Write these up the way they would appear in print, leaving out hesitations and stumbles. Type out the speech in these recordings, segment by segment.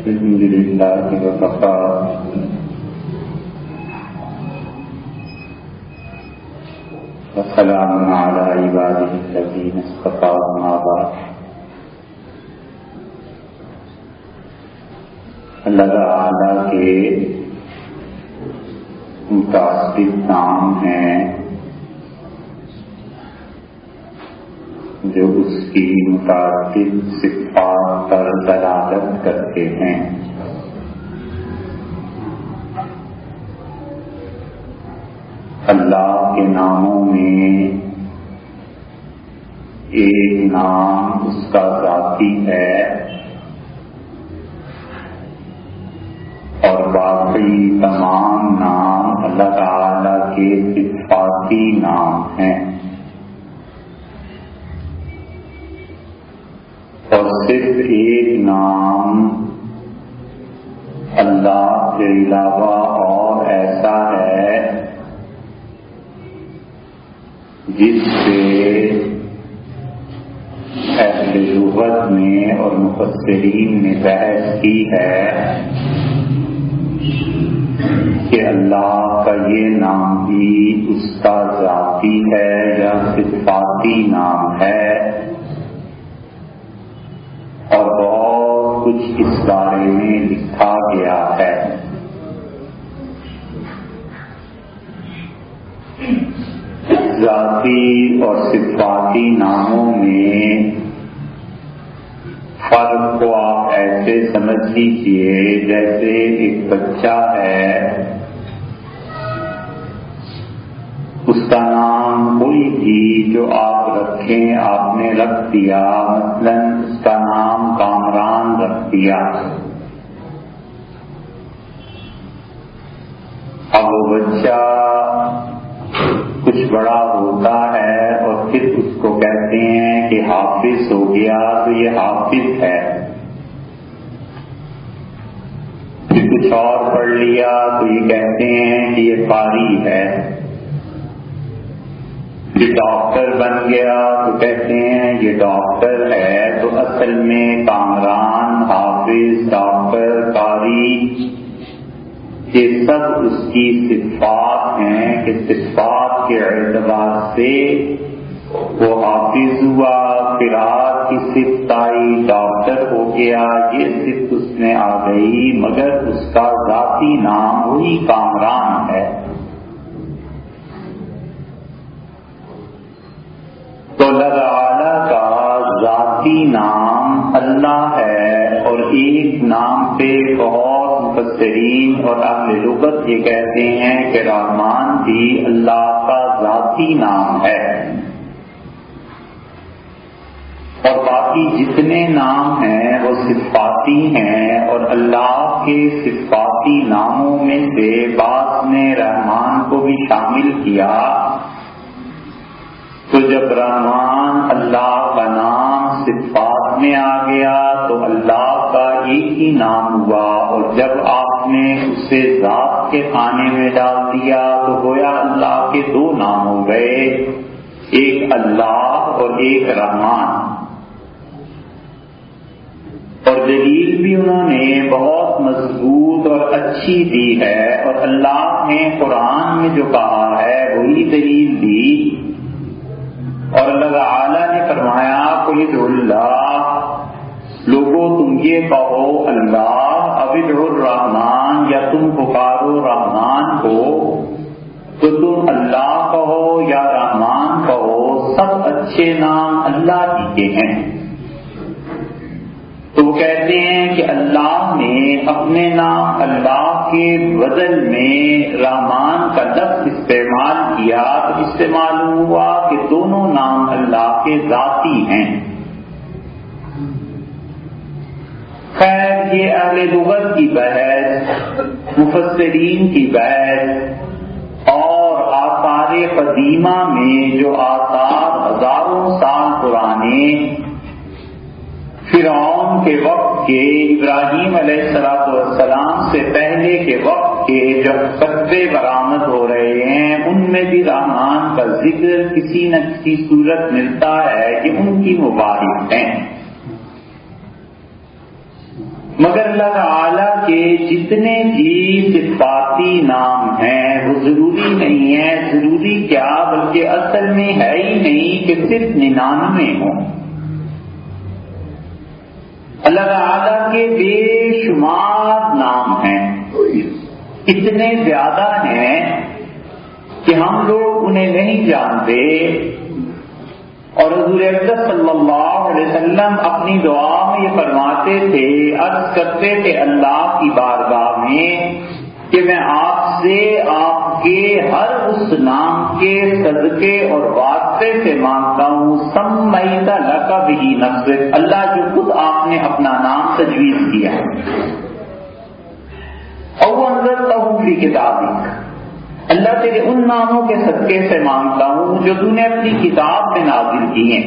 الحمد لله وكفى وسلام على عباده الذين اصطفى أما بعد. اللہ تعالیٰ کے متعدد نام ہیں جو اس کی متعدد صفات پر دلالت کرتے ہیں. اللہ کے ناموں میں ایک نام اس کا ذاتی ہے اور باقی تمام نام اللہ تعالی کے صفاتی نام ہیں. اور صرف ایک نام اللہ کے علاوہ اور ایسا ہے جس سے اہل لغت میں اور مفسرین نے بحث کی ہے کہ اللہ کا یہ نام بھی اس کا ذاتی ہے یا صفاتی نام ہے، اور بہت کچھ اس بارے میں لکھا گیا ہے. ذاتی اور صفاتی ناموں میں فرق کو آپ ایسے سمجھ لیجیے جیسے ایک بچہ ہے، اس کا نام کوئی بھی جو آپ رکھیں آپ نے رکھ دیا، مثلا اس کا نام کامران رکھ دیا. اب وہ بچہ کچھ بڑا ہوتا ہے اور پھر اس کو کہتے ہیں کہ حافظ ہو گیا تو یہ حافظ ہے. پھر کچھ اور پڑھ لیا تو یہ کہتے ہیں کہ یہ قاری ہے. پھر ڈاکٹر بن گیا تو کہتے ہیں یہ ڈاکٹر ہے. تو اصل میں کامران، حافظ، ڈاکٹر، قاری یہ سب اس کی صفات ہیں کہ صفات کے اعتبار سے وہ حافظ ہوا، قرات کی صفت آئی، ڈاکٹر ہو گیا، یہ صفت اس میں آ گئی، مگر اس کا ذاتی نام وہی کامران ہے. تو اللہ تعالی کا ذاتی نام اللہ ہے، اور ایک نام پہ بہت مفسرین اور اہل لغت یہ کہتے ہیں کہ رحمان بھی اللہ کا ذاتی نام ہے. اور باقی جتنے نام ہیں وہ صفاتی ہیں، اور اللہ کے صفاتی ناموں میں سے بعض نے رحمان کو بھی شامل کیا. تو جب رحمان اللہ کا نام صفات میں آ گیا تو اللہ کا ایک ہی نام ہوا، اور جب آپ نے اسے ذات کے خانے میں ڈال دیا تو گویا اللہ کے دو نام ہو گئے، ایک اللہ اور ایک رحمان. اور دلیل بھی انہوں نے بہت مضبوط اور اچھی دی ہے، اور اللہ نے قرآن میں جو کہا ہے وہی دلیل دی. اور اللہ تعالی نے فرمایا قل ادعوا اللہ، لوگوں تم یہ کہو اللہ، اب ادعوا الرحمن، یا تم پکارو رحمان کو. تو تم اللہ کہو یا رحمان کہو، سب اچھے نام اللہ ہی کے ہیں. تو وہ کہتے ہیں کہ اللہ نے اپنے نام اللہ کے بدل میں رحمان کا لفظ استعمال کیا، تو اس سے معلوم ہوا کہ دونوں نام اللہ کے ذاتی ہیں. خیر یہ اہل لغت کی بحث، مفسرین کی بحث، اور آثار قدیمہ میں جو آثار ہزاروں سال پرانے فرعون کے وقت کے، ابراہیم علیہ السلام سے پہلے کے وقت کے جب فتوے برآمد ہو رہے ہیں، ان میں بھی رحمان کا ذکر کسی نہ کسی صورت ملتا ہے کہ ان کی مبارک ہیں. مگر اللہ تعالی کے جتنے بھی صفاتی نام ہیں وہ ضروری نہیں ہے، ضروری کیا بلکہ اصل میں ہے ہی نہیں کہ صرف 99 ہوں۔ اللہ تعالی کے بے شمار نام ہیں، اتنے زیادہ ہیں کہ ہم لوگ انہیں نہیں جانتے۔ اور حضور اقدس صلی اللہ علیہ وسلم اپنی دعا میں یہ فرماتے تھے، عرض کرتے تھے اللہ کی بارگاہ میں کہ میں آپ سے آپ کے ہر اس نام کے صدقے اور واسطے سے مانگتا ہوں، سمیت لک بہ نفسک، اللہ جو خود آپ نے اپنا نام تجویز کیا ہے، او انزلتہ فی کتابک، اللہ تیرے ان ناموں کے صدقے سے مانگتا ہوں جو تو نے اپنی کتاب میں نازل کی ہیں،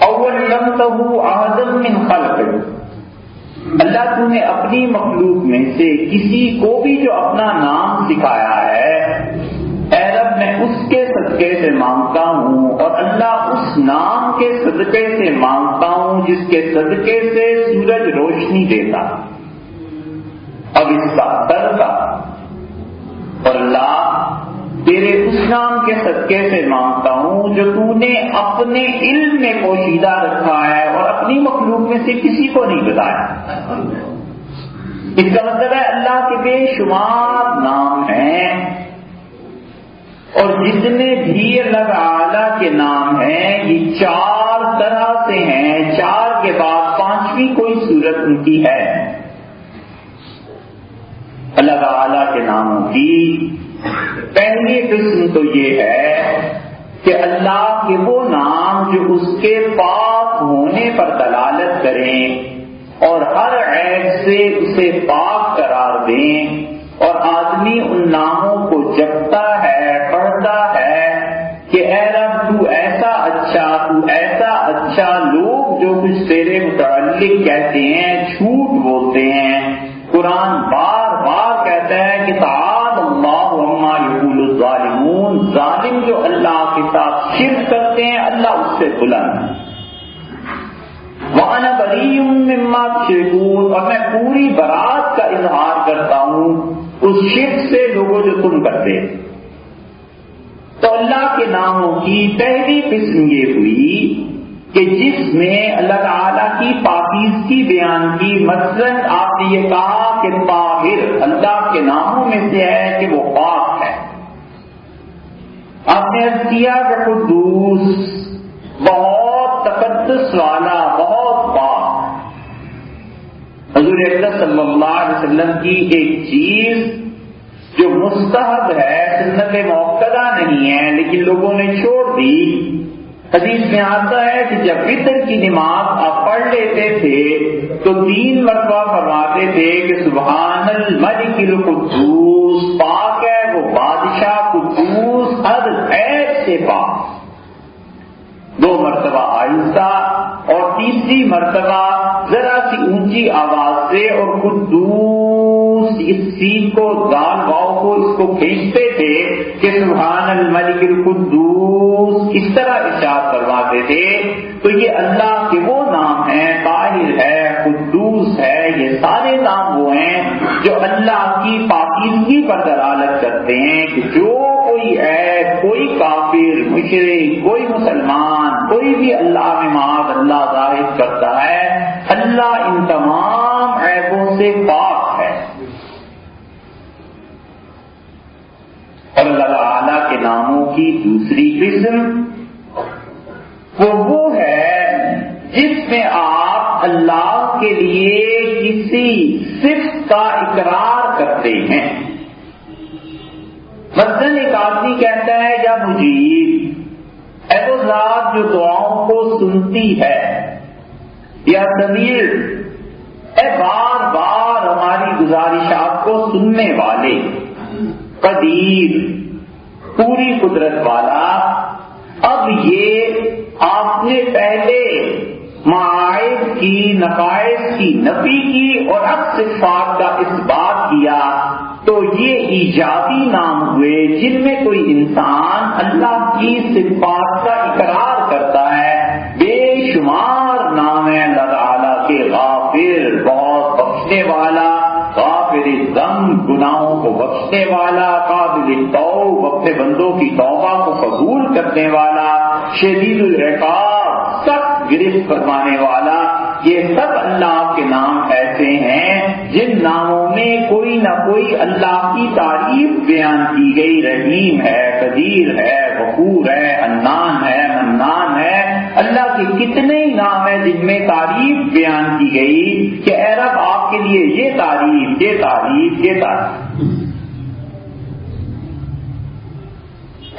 اول علمتہ احدا من خلقک، اللہ تو نے اپنی مخلوق میں سے کسی کو بھی جو اپنا نام سکھایا ہے، اے رب میں اس کے صدقے سے مانگتا ہوں، اور اللہ اس نام کے صدقے سے مانگتا ہوں جس کے صدقے سے سورج روشنی دیتا، اب اس کا ترکا، اور اللہ تیرے اس نام کے صدقے سے مانگتا ہوں جو تو نے اپنے علم میں پوشیدہ رکھا ہے اور اپنی مخلوق میں سے کسی کو نہیں بتایا۔ اس کا مطلب ہے اللہ کے بے شمار نام ہیں، اور جتنے بھی اللہ تعالی کے نام ہیں یہ 4 طرح سے ہیں، 4 کے بعد 5ویں کوئی صورت ان کی ہے۔ اللہ تعالی کے ناموں کی پہلی قسم تو یہ ہے کہ اللہ کے وہ نام جو اس کے پاک ہونے پر دلالت کریں اور ہر عیب سے اسے پاک قرار دیں، اور آدمی ان ناموں کو جپتا ہے، پڑھتا ہے کہ اے رب تو ایسا اچھا، تو ایسا اچھا، لوگ جو کچھ تیرے متعلق کہتے ہیں جھوٹ بولتے ہیں۔ قرآن بار بار کہتا ہے کہ تعالی اللہ عما یقول الظالمون، ظالم جو اللہ کے ساتھ شرک کرتے ہیں اللہ اس سے بلند ہے۔ وَأَنَا بَرِيٌّ مِّمَّا تُشْرِكُونَ، اور میں پوری برات کا اظہار کرتا ہوں اس شرک سے لوگوں جو تم کرتے۔ تو اللہ کے ناموں کی پہلی قسم یہ ہوئی کہ جس میں اللہ تعالیٰ کی پاکیزگی بیان کی، مثلا آپ نے یہ کہا کہ طاہر اللہ کے ناموں میں سے ہے کہ وہ پاک ہے، آپ نے عرض کیا کہ قدوس بہت تقدس والا، بہت پاک۔ حضور اقدس صلی اللہ علیہ وسلم کی ایک چیز جو مستحب ہے، سنت موقدہ نہیں ہے لیکن لوگوں نے چھوڑ دی، حدیث میں آتا ہے کہ جب وتر کی نماز آپ پڑھ لیتے تھے تو 3 مرتبہ فرماتے تھے کہ سبحان الملک القدوس، پاک ہے وہ بادشاہ قدوس، ہر عیب سے پاک۔ 2 مرتبہ آہستہ، اور تیسری مرتبہ ذرا سی اونچی آواز سے، اور قدوس اس سین کو، دال واؤ کو، اس کو کھینچتے تھے کہ سبحان الملک القدوس، اس طرح ارشاد فرماتے تھے۔ تو یہ اللہ کے وہ نام ہیں، طاہر ہے، قدوس ہے، یہ سارے نام وہ ہیں جو اللہ کی پاکیزگی پر دلالت کرتے ہیں کہ جو کوئی عیب، کوئی کافر، مشرک، کوئی مسلمان، کوئی بھی اللہ میں معاذ اللہ ظاہر کرتا ہے، اللہ ان تمام عیبوں سے پاک ہے۔ اور اللہ تعالیٰ کے ناموں کی دوسری قسم وہ ہے جس میں آپ اللہ کے لیے کسی صفت کا اقرار کرتے ہیں۔ مثلاً ایک آدمی کہتا ہے یا مجیب، اے وہ ذات جو دعاؤں کو سنتی ہے، یا سمیع، اے بار بار ہماری گزارشات کو سننے والے، قدیر، پوری قدرت والا۔ اب یہ آپ نے پہلے معائب کی، نقائص کی نفی کی اور اب صفات کا اثبات کیا، تو یہ ایجادی نام ہوئے جن میں کوئی انسان اللہ کی صفات کا اقرار کرتا ہے۔ بے شمار نام ہے اللہ تعالیٰ کے غافر، بہت بخشنے والا، غافر الذنب گناہوں کو بخشنے والا، قابل التوب اپنے بندوں کی توبہ کو قبول کرنے والا، شدید العقاب سخت گرفت فرمانے والا، یہ سب اللہ کے نام ایسے ہیں جن ناموں میں کوئی نہ کوئی اللہ کی تعریف بیان کی گئی۔ رحیم ہے، قدیر ہے، غفور ہے، حنان ہے، منان ہے۔ اللہ کے کتنے ہی نام ہیں جن میں تعریف بیان کی گئی کہ اے رب آپ کے لیے یہ تعریف، یہ تعریف، یہ تعریف۔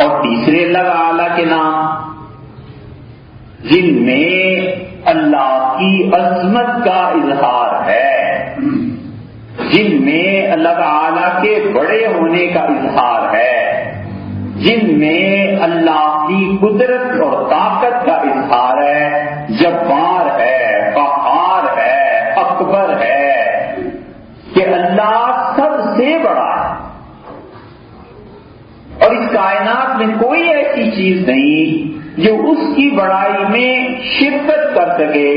اور تیسرے اللہ تعالی کے نام جن میں اللہ کی عظمت کا اظہار ہے، جن میں اللہ تعالی کے بڑے ہونے کا اظہار ہے، جن میں اللہ کی قدرت اور طاقت کا اظہار ہے، جبار ہے، قہار ہے، اکبر ہے، کہ اللہ سب سے بڑا ہے اور اس کائنات میں کوئی ایسی چیز نہیں جو اس کی بڑائی میں شرکت کر سکے۔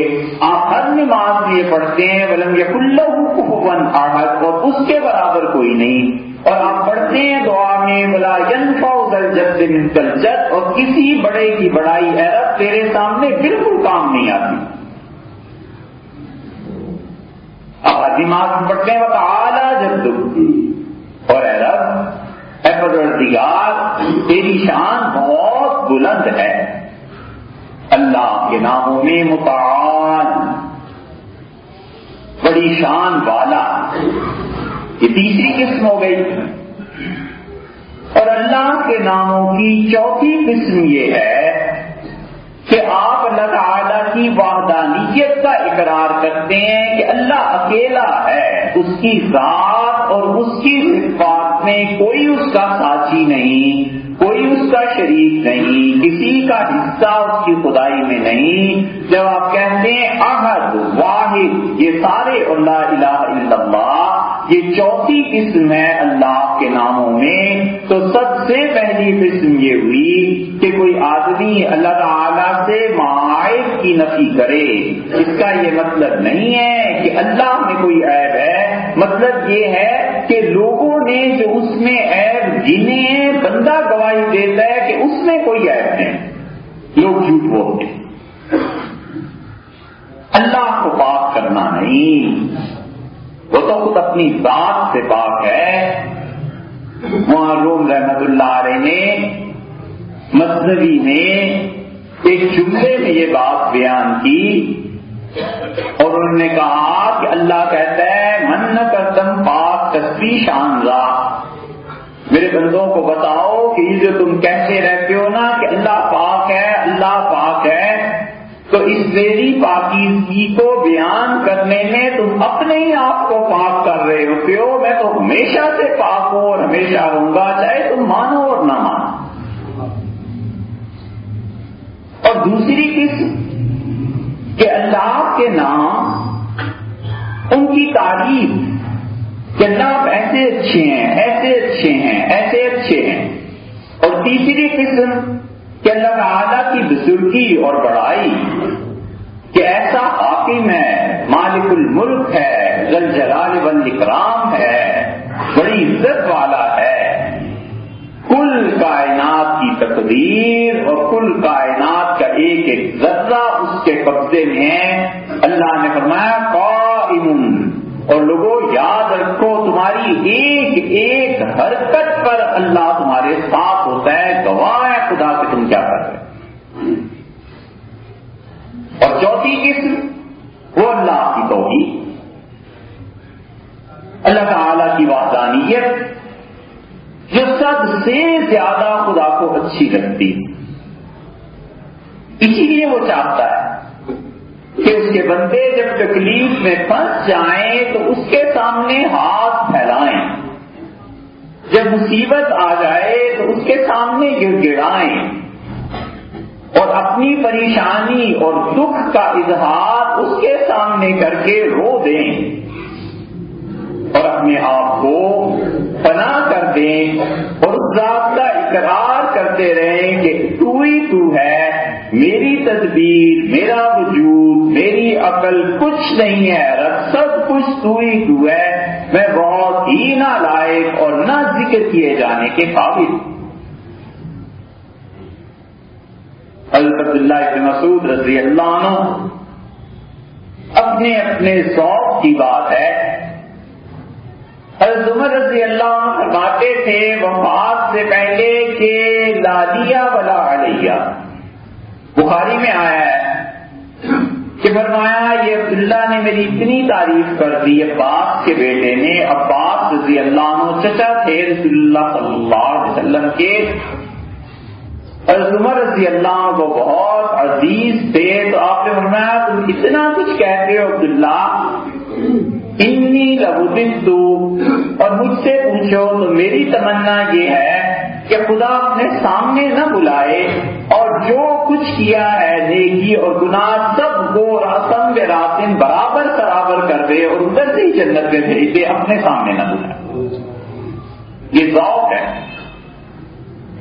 آپ ہر نماز میں یہ پڑھتے ہیں وَلَمْ يَكُن لَّهُ كُفُوًا أَحَدٌ، اور اس کے برابر کوئی نہیں، اور آپ پڑھتے ہیں دعا میں وَلَا يَنفَعُ ذَا الْجَدِّ مِنكَ الْجَدُّ، اور کسی بڑے کی بڑائی اے رب تیرے سامنے بالکل کام نہیں آتی۔ آپ نماز میں پڑھتے ہیں وَتَعَالَىٰ جَدُّكَ، اور اے رب، اے پروردگار تیری شان بہت بلند ہے۔ اللہ کے ناموں میں متعال، بڑی شان والا، یہ تیسری قسم ہو گئی۔ اور اللہ کے ناموں کی چوتھی قسم یہ ہے کہ آپ اللہ تعالی کی وحدانیت کا اقرار کرتے ہیں کہ اللہ اکیلا ہے، اس کی ذات اور اس کی صفات میں کوئی اس کا ساتھی نہیں، کوئی اس کا شریک نہیں، کسی کا حصہ اس کی خدائی میں نہیں۔ جب آپ کہتے ہیں احد، واحد، یہ سارے لا الہ الا اللہ، یہ چوتھی قسم ہے اللہ کے ناموں میں، تو سب سے پہلی قسم یہ ہوئی کہ کوئی آدمی اللہ تعالیٰ سے معائب کی نفی کرے۔ اس کا یہ مطلب نہیں ہے کہ اللہ میں کوئی عیب ہے، مطلب یہ ہے کہ لوگوں نے جو اس میں عیب گنے ہیں، بندہ گواہی دیتا ہے کہ اس میں کوئی عیب نہیں، لوگ جھوٹ بولتے ہیں۔ اللہ کو پاک کرنا نہیں، وہ تو خود اپنی ذات سے پاک ہے۔ معروم رحمت اللہ علیہ نے مثنوی میں ایک جملے میں یہ بات بیان کی، اور انہوں نے کہا کہ اللہ کہتا ہے من کردم پاک تصویر شان را، میرے بندوں کو بتاؤ کہ یہ جو تم کہتے رہتے ہو نا کہ اللہ پاک ہے، اللہ پاک ہے، تو اس میری پاکیزگی کو بیان کرنے میں تم اپنے ہی آپ کو پاک کر رہے ہوتے ہو۔ میں تو ہمیشہ سے پاک ہوں اور ہمیشہ رہوں گا، چاہے تم مانو اور نہ مانو۔ اور دوسری قسم کہ اللہ کے نام، ان کی تعریف کہ اللہ ایسے اچھے ہیں، ایسے اچھے ہیں، ایسے اچھے ہیں۔ اور تیسری قسم کہ اللہ تعالیٰ کی بزرگی اور بڑائی، کہ ایسا حاکم ہے، مالک الملک ہے، ذو الجلال والاکرام ہے، بڑی عزت والا ہے، کل کائنات کی تقدیر اور کل کائنات کا ایک ایک ذرہ اس کے قبضے میں ہے۔ اللہ نے فرمایا قائم، اور لوگوں یاد رکھو تمہاری ایک ایک حرکت پر اللہ تمہارے ساتھ ہوتا ہے، گواہ ہے خدا کہ تم کیا کر رہے۔ اور چوتھی قسم وہ اللہ کی توحید، اللہ تعالی کی وحدانیت، جو سب سے زیادہ خدا کو اچھی لگتی، اسی لیے وہ چاہتا ہے کہ اس کے بندے جب تکلیف میں پھنس جائیں تو اس کے سامنے ہاتھ پھیلائیں، جب مصیبت آ جائے تو اس کے سامنے گر گڑائیں اور اپنی پریشانی اور دکھ کا اظہار اس کے سامنے کر کے رو دیں اور اپنے آپ کو پناہ کر دیں اور اس ذات کا اقرار کرتے رہیں کہ تو ہی تو ہے، میری تدبیر، میرا وجود، میری عقل کچھ نہیں ہے، رب سب کچھ تو ہی تو ہے، میں بہت ہی نالائق اور نہ ذکر کیے جانے کے قابل۔ حضرت عبداللہ بن مسعود رضی اللہ عنہ اپنے اپنے ذوق کی بات ہے، حضرت عمر رضی اللہ عنہ فرماتے تھے وفات سے پہلے کہ لا لیا ولا علیہ، بخاری میں آیا ہے کہ فرمایا یہ عبداللہ نے میری اتنی تعریف کر دی، عباس کے بیٹے نے، عباس رضی اللہ عنہ چچا تھے رسول اللہ صلی اللہ علیہ وسلم کے، حضرت عمر رضی اللہ عنہ کو بہت عزیز تھے، تو آپ نے فرمایا تم اتنا کچھ کہتے ہو عبداللہ، انی لوددت، اور مجھ سے پوچھو تو میری تمنا یہ ہے کہ خدا اپنے سامنے نہ بلائے اور جو کچھ کیا ہے نیکی اور گناہ سب کو راسن بے راسن برابر برابر کر دے اور ادھر سے ہی جنت میں بھیج دے، اپنے سامنے نہ بلائے۔ یہ ذوق ہے۔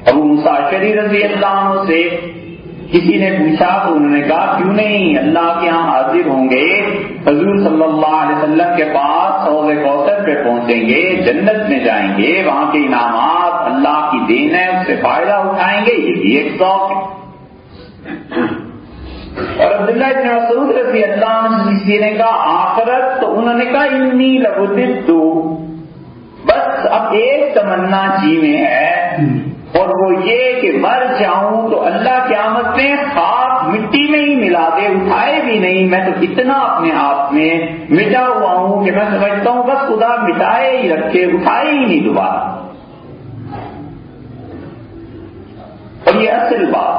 ابو موسیٰ اشعری رضی اللہ عنہ سے کسی نے پوچھا تو انہوں نے کہا کیوں نہیں، اللہ کے ہاں حاضر ہوں گے، حضور صلی اللہ علیہ وسلم کے پاس حوض کوثر پہ پہنچیں گے، جنت میں جائیں گے، وہاں کے انعامات اللہ کی دین ہے، اس سے فائدہ اٹھائیں گے، یہ بھی ایک ذوق ہے۔ اور عبداللہ بن مسعود رضی اللہ عنہ سے کسی نے کہا آخرت، تو انہوں نے کہا انی لوددت، بس اب ایک تمنا جی میں ہے اور وہ یہ کہ مر جاؤں تو اللہ قیامت میں خاک مٹی میں ہی ملا دے، اٹھائے بھی نہیں، میں تو اتنا اپنے آپ میں مٹا ہوا ہوں کہ میں سمجھتا ہوں بس خدا مٹائے ہی رکھے، اٹھائے ہی نہیں دوبارہ۔ اور یہ اصل بات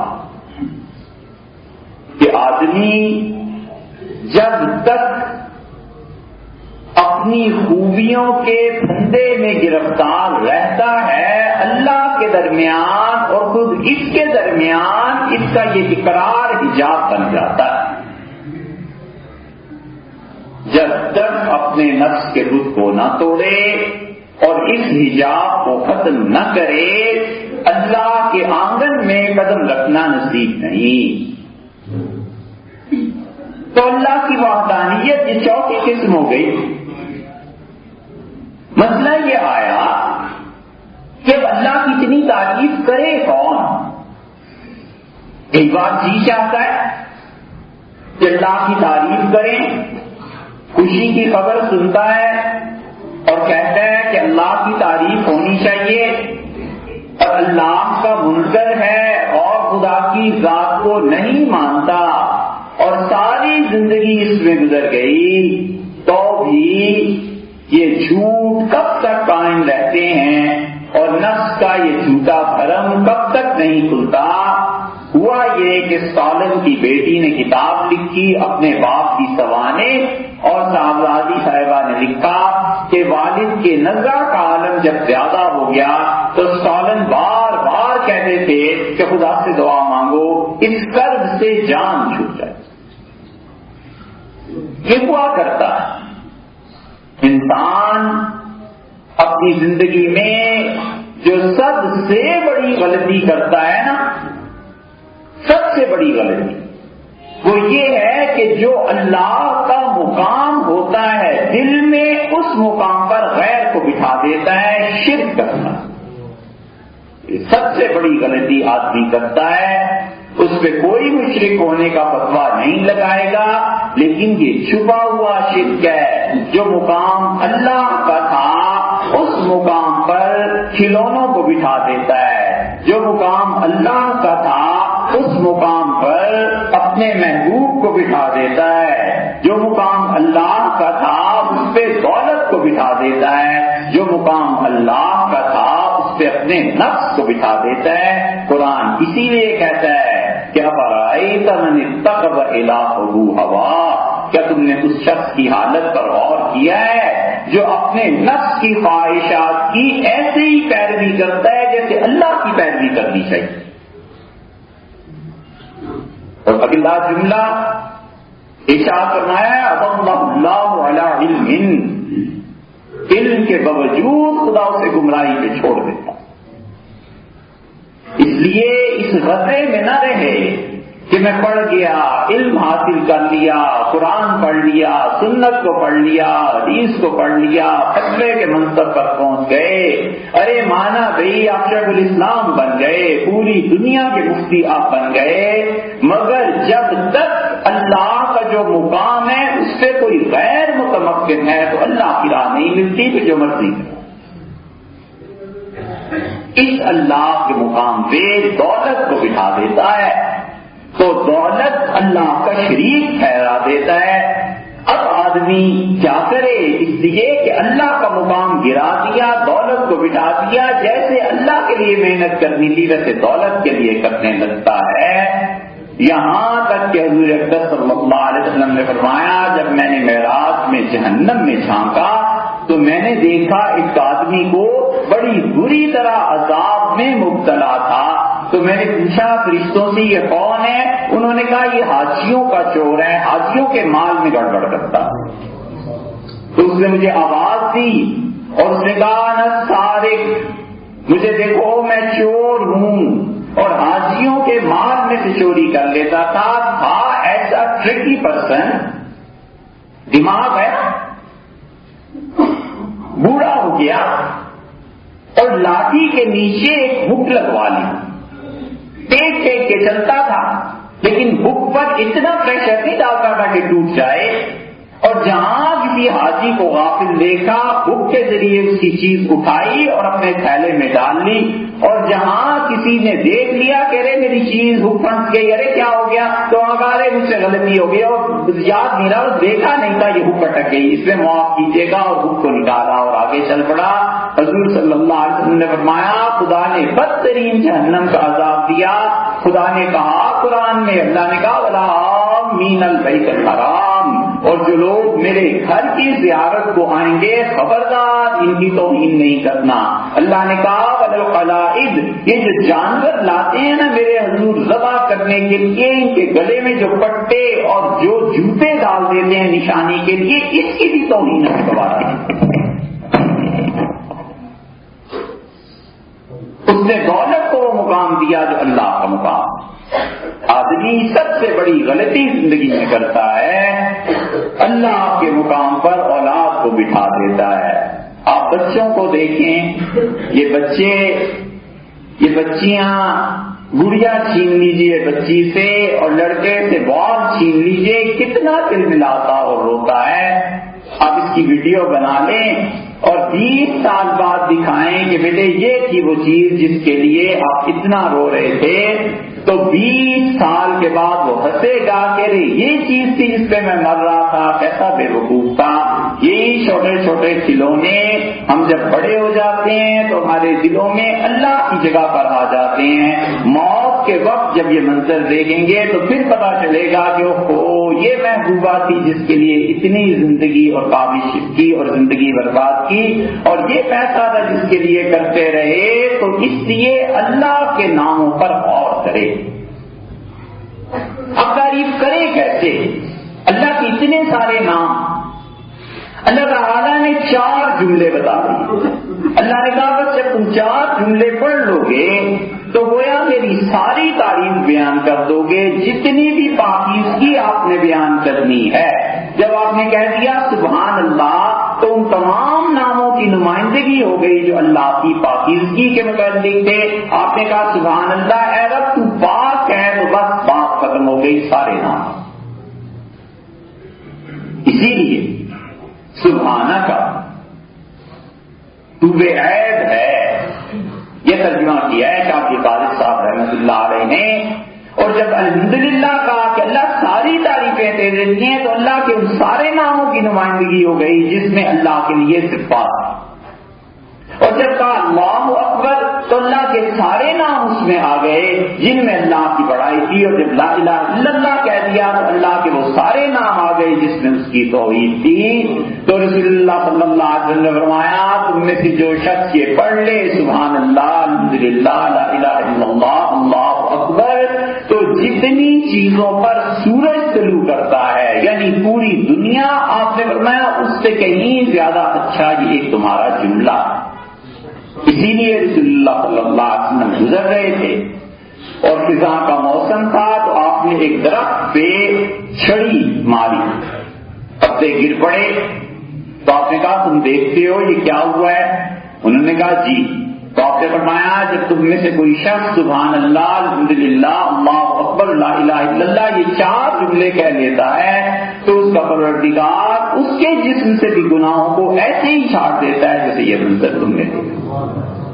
کہ آدمی جب تک اپنی خوبیوں کے پھندے میں گرفتار رہتا ہے، اللہ کے درمیان اور خود اس کے درمیان اس کا یہ اقرار حجاب بن جاتا ہے۔ جب تک اپنے نفس کے بت کو نہ توڑے اور اس حجاب کو ختم نہ کرے، اللہ کے آنگن میں قدم رکھنا نصیب نہیں۔ تو اللہ کی وحدانیت یہ چوتھی قسم ہو گئی۔ مسئلہ یہ آیا کہ اللہ کی اتنی تعریف کرے کون؟ ایک بار جی چاہتا ہے کہ اللہ کی تعریف کریں، خوشی کی خبر سنتا ہے اور کہتا ہے کہ اللہ کی تعریف ہونی چاہیے اور اللہ کا منکر ہے اور خدا کی ذات کو نہیں مانتا اور ساری زندگی اس میں گزر گئی، تو بھی یہ جھوٹ کب تک قائم رہتے ہیں اور نفس کا یہ جھوٹا بھرم کب تک نہیں کھلتا؟ ہوا یہ کہ سالم کی بیٹی نے کتاب لکھی اپنے باپ کی سوانے، اور صاحبزادی صاحبہ نے لکھا کہ والد کے نظر کا عالم جب زیادہ ہو گیا تو سالم بار بار کہتے تھے کہ خدا سے دعا مانگو اس قرض سے جان چھوٹ جائے۔ یہ ہوا کرتا ہے انسان اپنی زندگی میں جو سب سے بڑی غلطی کرتا ہے نا، سب سے بڑی غلطی وہ یہ ہے کہ جو اللہ کا مقام ہوتا ہے دل میں اس مقام پر غیر کو بٹھا دیتا ہے، شرک کرنا۔ یہ سب سے بڑی غلطی آدمی کرتا ہے، اس پہ کوئی مشرک ہونے کا فتویٰ نہیں لگائے گا، لیکن یہ چھپا ہوا شرک ہے۔ جو مقام اللہ کا تھا اس مقام پر کھلونوں کو بٹھا دیتا ہے، جو مقام اللہ کا تھا اس مقام پر اپنے محبوب کو بٹھا دیتا ہے، جو مقام اللہ کا تھا اس پہ دولت کو بٹھا دیتا ہے، جو مقام اللہ کا تھا اس پہ اپنے نفس کو بٹھا دیتا ہے۔ قرآن اسی لیے کہتا ہے کہ افرأیت من اتخذ الہہ ہوا، کیا تم نے اس شخص کی حالت پر غور کیا ہے جو اپنے نفس کی خواہشات کی ایسے ہی پیروی کرتا ہے جیسے اللہ کی پیروی کرنی چاہیے؟ اور اگلا جملہ ارشاد فرمایا ہے اضلہ اللہ علی علم کے باوجود خدا اسے گمراہی پہ چھوڑ دیتا۔ اس لیے اس غصے میں نہ رہے کہ میں پڑھ گیا، علم حاصل کر لیا، قرآن پڑھ لیا، سنت کو پڑھ لیا، حدیث کو پڑھ لیا، فتوے کے منصب پر پہنچ گئے، ارے مانا بھائی آپ شیخ الاسلام بن گئے، پوری دنیا کے مفتی آپ بن گئے، مگر جب تک اللہ کا جو مقام ہے اس سے کوئی غیر متمکن ہے تو اللہ کی راہ نہیں ملتی، پھر جو مرضی ہے۔ اس اللہ کے مقام پہ دولت کو بٹھا دیتا ہے تو دولت اللہ کا شریک ٹھہرا دیتا ہے۔ اب آدمی کیا کرے؟ اس لیے کہ اللہ کا مقام گرا دیا، دولت کو بٹھا دیا، جیسے اللہ کے لیے محنت کرنی تھی ویسے دولت کے لیے کرنے لگتا ہے۔ یہاں تک کہ حضور اقدس صلی اللہ علیہ وسلم نے فرمایا جب میں نے معراج میں جہنم میں جھانکا تو میں نے دیکھا ایک آدمی کو بڑی بری طرح عذاب میں مبتلا تھا، تو میں نے پوچھا فرشتوں سے یہ کون ہے؟ انہوں نے کہا یہ حاجیوں کا چور ہے، حاجیوں کے مال میں گڑبڑ کرتا۔ تو اس نے مجھے آواز دی اور اس نے کہا نہ سارق، مجھے دیکھو میں چور ہوں اور حاجیوں کے مال میں سے چوری کر لیتا تھا ایسا ٹرکی پرسن، دماغ ہے، بوڑھا ہو گیا اور لاٹھی کے نیچے ایک ہک لگوا لی، ٹیک ٹیک کے چلتا تھا لیکن ہک پر اتنا پریشر نہیں ڈالتا تھا کہ ٹوٹ جائے، اور جہاں کسی حاجی کو غافل دیکھا ہک کے ذریعے اس کی چیز اٹھائی اور اپنے تھیلے میں ڈال لی، اور جہاں کسی نے دیکھ لیا کہ ارے میری چیز ہک پھنس گئی، ارے کیا ہو گیا، تو ارے مجھ سے غلطی ہو گئی اور یاد نہیں رہا، دیکھا نہیں تھا یہ ہک اٹک گئی، اس میں معاف کیجیے گا، اور ہک کو نکالا اور آگے چل پڑا۔ حضور صلی اللہ علیہ وسلم نے فرمایا خدا نے بدترین جہنم کا عذاب دیا۔ خدا نے کہا قرآن میں، اللہ نے کہا وَلَآمِنَ الْبَيْتَ الْحَرَامِ، اور جو لوگ میرے گھر کی زیارت کو آئیں گے خبردار ان کی توہین نہیں کرنا۔ اللہ نے کہا وَلَلْقَلَائِدِ، یہ جو جانور لاتے ہیں نا میرے حضور ذبح کرنے کے لیے، ان کے گلے میں جو پٹے اور جو جوتے ڈال دیتے ہیں نشانی کے لیے، اس کی بھی توہین ہے دوبارہ۔ اس نے دولت کو وہ مقام دیا جو اللہ کا مقام۔ آدمی سب سے بڑی غلطی زندگی میں کرتا ہے، اللہ کے مقام پر اولاد کو بٹھا دیتا ہے۔ آپ بچوں کو دیکھیں، یہ بچیاں گڑیا چھین لیجئے بچی سے اور لڑکے سے بال چھین لیجئے، کتنا دل ملاتا اور روتا ہے۔ آپ اس کی ویڈیو بنا لیں اور 20 سال بعد دکھائیں کہ بیٹے یہ تھی وہ چیز جس کے لیے آپ اتنا رو رہے تھے، تو 20 سال کے بعد وہ ہنسے گا کہ یہ چیز تھی جس پہ میں مر رہا تھا، کیسا بے وقوف تھا۔ یہی چھوٹے چھوٹے کھلونے ہم جب بڑے ہو جاتے ہیں تو ہمارے دلوں میں اللہ کی جگہ پر آ جاتے ہیں۔ موت کے وقت جب یہ منظر دیکھیں گے تو پھر پتا چلے گا کہ یہ محبوبہ تھی جس کے لیے اتنی زندگی اور کاوش کی اور زندگی برباد کی، اور یہ پیسہ تھا جس کے لیے کرتے رہے، تو اس لیے اللہ کے ناموں پر غور کرے۔ اب تعریف کرے کیسے؟ اللہ کے اتنے سارے نام، اللہ تعالیٰ نے 4 جملے بتا دیے۔ اللہ نے کہا بس جب تم 4 جملے پڑھ لو گے تو گویا میری ساری تعریف بیان کر دو گے، جتنی بھی پاکیزگی آپ نے بیان کرنی ہے۔ جب آپ نے کہہ دیا سبحان اللہ تو ان تمام ناموں کی نمائندگی ہو گئی جو اللہ کی پاکیزگی کے متعلق تھے۔ آپ نے کہا سبحان اللہ، اے رب تو پاک ہے، تو بس بات ختم ہو گئی، سارے نام۔ اسی لیے سبحانہ کا تو بے عیب ہے، یہ ترجمہ کیا ہے شاہ قادر صاحب رحمۃ اللہ علیہ نے۔ اور جب الحمدللہ کہا کہ اللہ ساری تعریفیں تیرے لیے ہیں، تو اللہ کے ان سارے ناموں کی نمائندگی ہو گئی جس میں اللہ کے لیے صفات۔ اور جب کہا اللہ اکبر تو اللہ کے سارے نام اس میں آ گئے جن میں اللہ کی بڑائی تھی، اور جب لا الہ الا اللہ کہہ دیا تو اللہ کے وہ سارے نام آ گئے جس میں اس کی توحید تھی۔ تو رسول اللہ صلی اللہ علیہ وسلم نے فرمایا تم میں سے جو شخص یہ پڑھ لے سبحان اللہ الحمدللہ لا الہ الا اللہ اللہ اکبر، تو جتنی چیزوں پر سورج طلوع کرتا ہے یعنی پوری دنیا، آپ نے فرمایا اس سے کہیں زیادہ اچھا یہ ایک تمہارا جملہ۔ اسی لیے رسول اللہ صلی اللہ علیہ وسلم گزر رہے تھے اور خزاں کا موسم تھا تو آپ نے ایک درخت پہ چھڑی ماری، پتے گر پڑے، تو آپ نے کہا تم دیکھتے ہو یہ کیا ہوا ہے؟ انہوں نے کہا جی۔ تو آپ نے فرمایا جب تم میں سے کوئی شخص سبحان اللہ، الحمدللہ، اللہ اکبر، لا الہ الا اللہ یہ 4 جملے کہہ لیتا ہے تو اس کا پروردگار اس کے جسم سے بھی گناہوں کو ایسے ہی چھاڑ دیتا ہے جیسے یہ منظر تم نے دیکھا۔